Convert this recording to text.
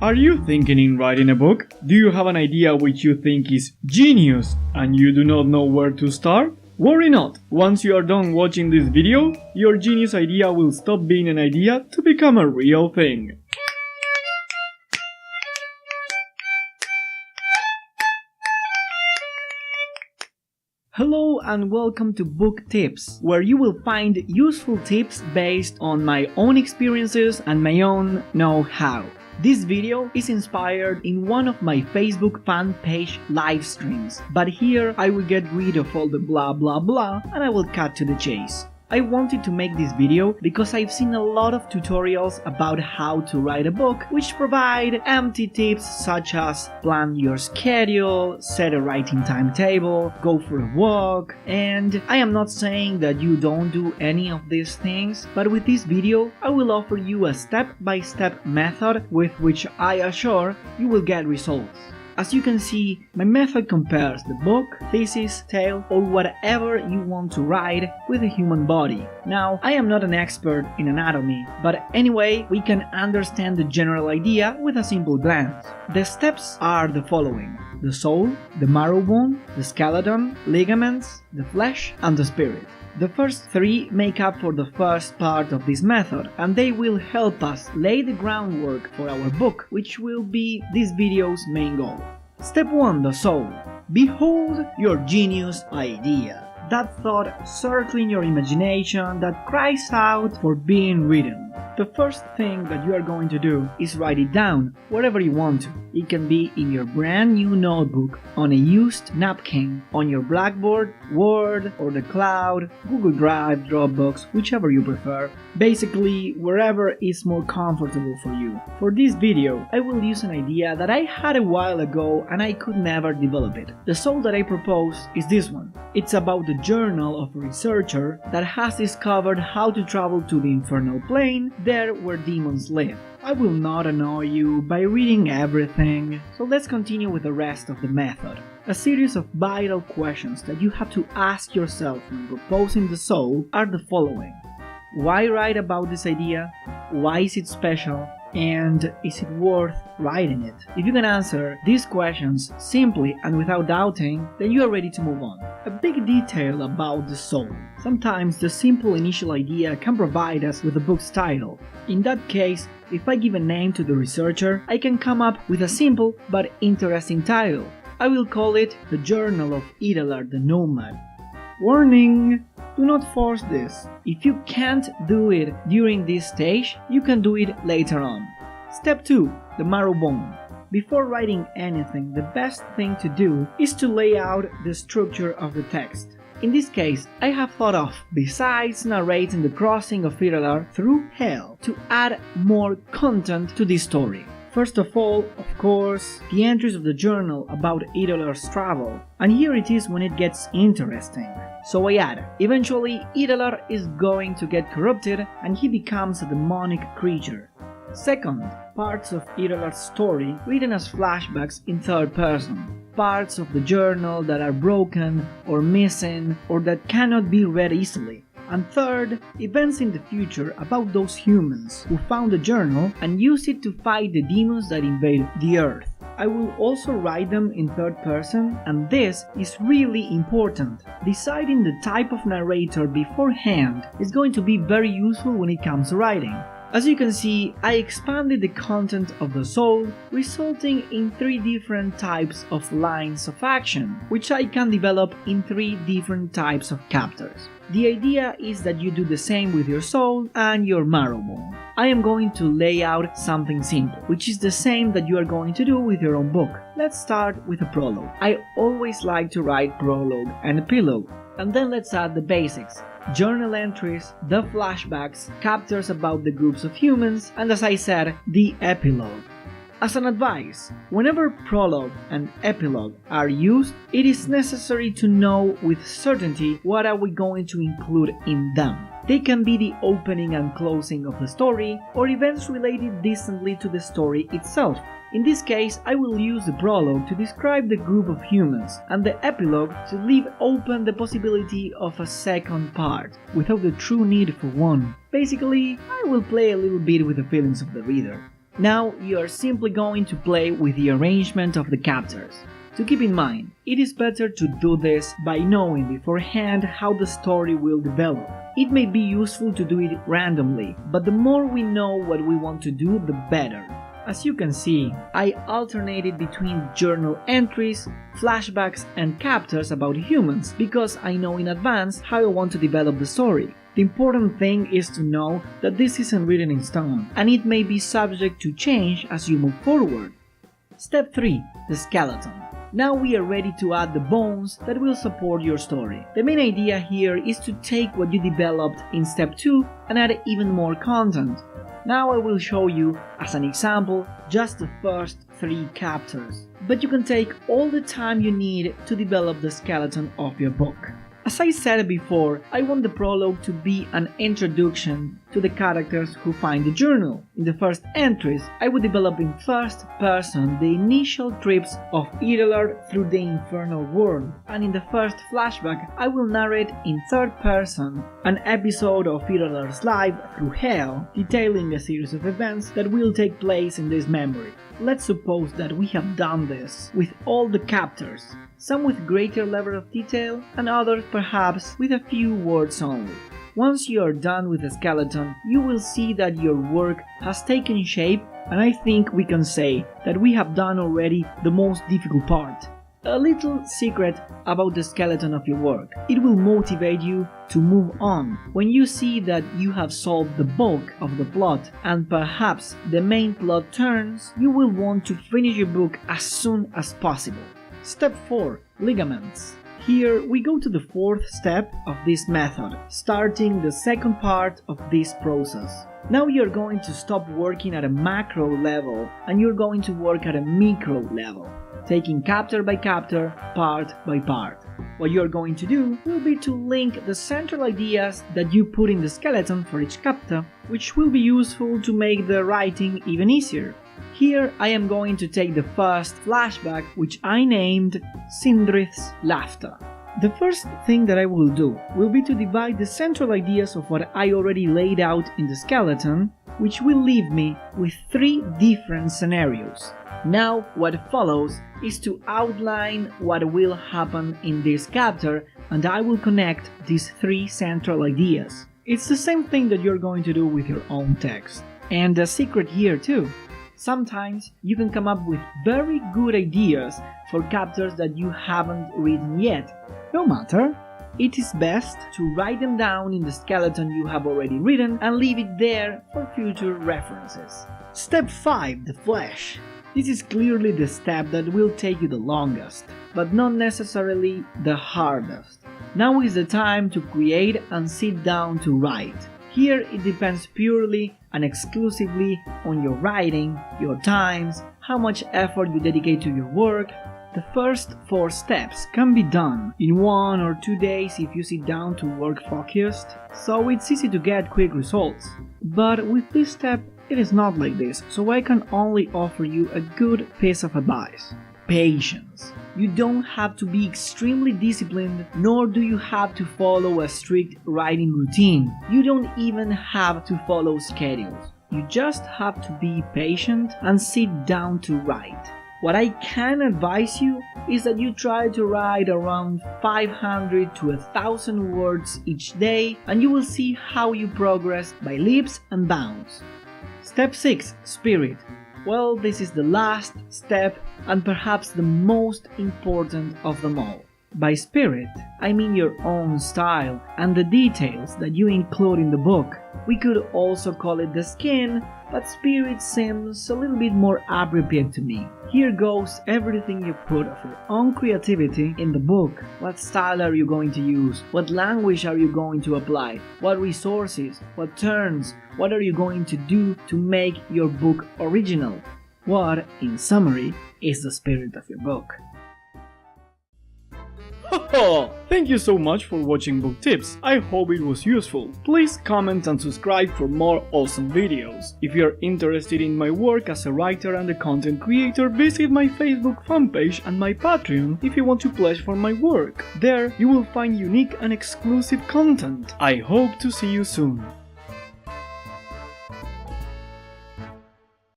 Are you thinking in writing a book? Do you have an idea which you think is genius and you do not know where to start? Worry not! Once you are done watching this video, your genius idea will stop being an idea to become a real thing. Hello and welcome to BookTips, where you will find useful tips based on my own experiences and my own know-how. This video is inspired in one of my Facebook fan page live streams, but here I will get rid of all the blah blah blah and I will cut to the chase. I wanted to make this video because I've seen a lot of tutorials about how to write a book which provide empty tips such as plan your schedule, set a writing timetable, go for a walk, and I am not saying that you don't do any of these things, but with this video I will offer you a step-by-step method with which I assure you will get results. As you can see, my method compares the book, thesis, tale, or whatever you want to write with the human body. Now, I am not an expert in anatomy, but anyway, we can understand the general idea with a simple glance. The steps are the following: the soul, the marrowbone, the skeleton, ligaments, the flesh, and the spirit. The first three make up for the first part of this method, and they will help us lay the groundwork for our book, which will be this video's main goal. Step 1. The soul. Behold your genius idea. That thought circling your imagination that cries out for being written. The first thing that you are going to do is write it down wherever you want to. It can be in your brand new notebook, on a used napkin, on your Blackboard, Word, or the cloud, Google Drive, Dropbox, whichever you prefer. Basically, wherever is more comfortable for you. For this video, I will use an idea that I had a while ago and I could never develop it. The soul that I propose is this one. It's about the journal of a researcher that has discovered how to travel to the infernal plane, there where demons live. I will not annoy you by reading everything, so let's continue with the rest of the method. A series of vital questions that you have to ask yourself when proposing the soul are the following. Why write about this idea? Why is it special? And is it worth writing it? If you can answer these questions simply and without doubting, then you are ready to move on. A big detail about the soul. Sometimes the simple initial idea can provide us with a book's title. In that case, if I give a name to the researcher, I can come up with a simple but interesting title. I will call it The Journal of Idalar the Nomad. Warning! Do not force this. If you can't do it during this stage, you can do it later on. Step 2. The Marrowbone. Before writing anything, the best thing to do is to lay out the structure of the text. In this case, I have thought of, besides narrating the crossing of Idalar through hell, to add more content to this story. First of all, of course, the entries of the journal about Idalar's travel, and here it is when it gets interesting. So I add, eventually Idalar is going to get corrupted and he becomes a demonic creature. Second, parts of Idalar's story written as flashbacks in third person. Parts of the journal that are broken or missing or that cannot be read easily. And third, events in the future about those humans who found the journal and used it to fight the demons that invade the earth. I will also write them in third person, and this is really important. Deciding the type of narrator beforehand is going to be very useful when it comes to writing. As you can see, I expanded the content of the soul, resulting in 3 different types of lines of action, which I can develop in 3 different types of chapters. The idea is that you do the same with your soul and your marrowbone. I am going to lay out something simple, which is the same that you are going to do with your own book. Let's start with a prologue. I always like to write prologue and epilogue, and then let's add the basics. Journal entries, the flashbacks, chapters about the groups of humans, and as I said, the epilogue. As an advice, whenever prologue and epilogue are used, it is necessary to know with certainty what are we going to include in them. They can be the opening and closing of the story, or events related distantly to the story itself. In this case, I will use the prologue to describe the group of humans, and the epilogue to leave open the possibility of a second part, without the true need for one. Basically, I will play a little bit with the feelings of the reader. Now you are simply going to play with the arrangement of the chapters. To keep in mind, it is better to do this by knowing beforehand how the story will develop. It may be useful to do it randomly, but the more we know what we want to do, the better. As you can see, I alternated between journal entries, flashbacks and chapters about humans because I know in advance how I want to develop the story. The important thing is to know that this isn't written in stone, and it may be subject to change as you move forward. Step 3. The skeleton. Now we are ready to add the bones that will support your story. The main idea here is to take what you developed in step 2 and add even more content. Now I will show you, as an example, just the first 3 chapters. But you can take all the time you need to develop the skeleton of your book. As I said before, I want the prologue to be an introduction to the characters who find the journal. In the first entries, I would develop in first person the initial trips of Ireland through the infernal world, and in the first flashback, I will narrate in third person an episode of Ireland's life through hell, detailing a series of events that will take place in this memory. Let's suppose that we have done this with all the chapters, some with greater level of detail and others perhaps with a few words only. Once you are done with the skeleton, you will see that your work has taken shape, and I think we can say that we have done already the most difficult part. A little secret about the skeleton of your work. It will motivate you to move on. When you see that you have solved the bulk of the plot and perhaps the main plot turns, you will want to finish your book as soon as possible. Step 4. Ligaments. Here we go to the 4th step of this method, starting the second part of this process. Now you're going to stop working at a macro level and you're going to work at a micro level, taking chapter by chapter, part by part. What you're going to do will be to link the central ideas that you put in the skeleton for each chapter, which will be useful to make the writing even easier. Here I am going to take the first flashback, which I named Sindrith's Laughter. The first thing that I will do will be to divide the central ideas of what I already laid out in the skeleton, which will leave me with 3 different scenarios. Now what follows is to outline what will happen in this chapter, and I will connect these 3 central ideas. It's the same thing that you're going to do with your own text. And a secret here too. Sometimes you can come up with very good ideas for chapters that you haven't written yet. No matter, it is best to write them down in the skeleton you have already written and leave it there for future references. Step 5. The flesh. This is clearly the step that will take you the longest, but not necessarily the hardest. Now is the time to create and sit down to write. Here it depends purely and exclusively on your writing, your times, how much effort you dedicate to your work. The first 4 steps can be done in 1 or 2 days if you sit down to work focused, so it's easy to get quick results. But with this step, it is not like this, so I can only offer you a good piece of advice. Patience. You don't have to be extremely disciplined, nor do you have to follow a strict writing routine. You don't even have to follow schedules. You just have to be patient and sit down to write. What I can advise you is that you try to write around 500 to 1,000 words each day, and you will see how you progress by leaps and bounds. Step 6. Spirit. Well, this is the last step and perhaps the most important of them all. By spirit, I mean your own style and the details that you include in the book. We could also call it the skin, but spirit seems a little bit more appropriate to me. Here goes everything you put of your own creativity in the book. What style are you going to use? What language are you going to apply? What resources? What turns? What are you going to do to make your book original? What, in summary, is the spirit of your book? Thank you so much for watching Book Tips. I hope it was useful. Please comment and subscribe for more awesome videos. If you're interested in my work as a writer and a content creator, visit my Facebook fan page and my Patreon if you want to pledge for my work. There you will find unique and exclusive content. I hope to see you soon.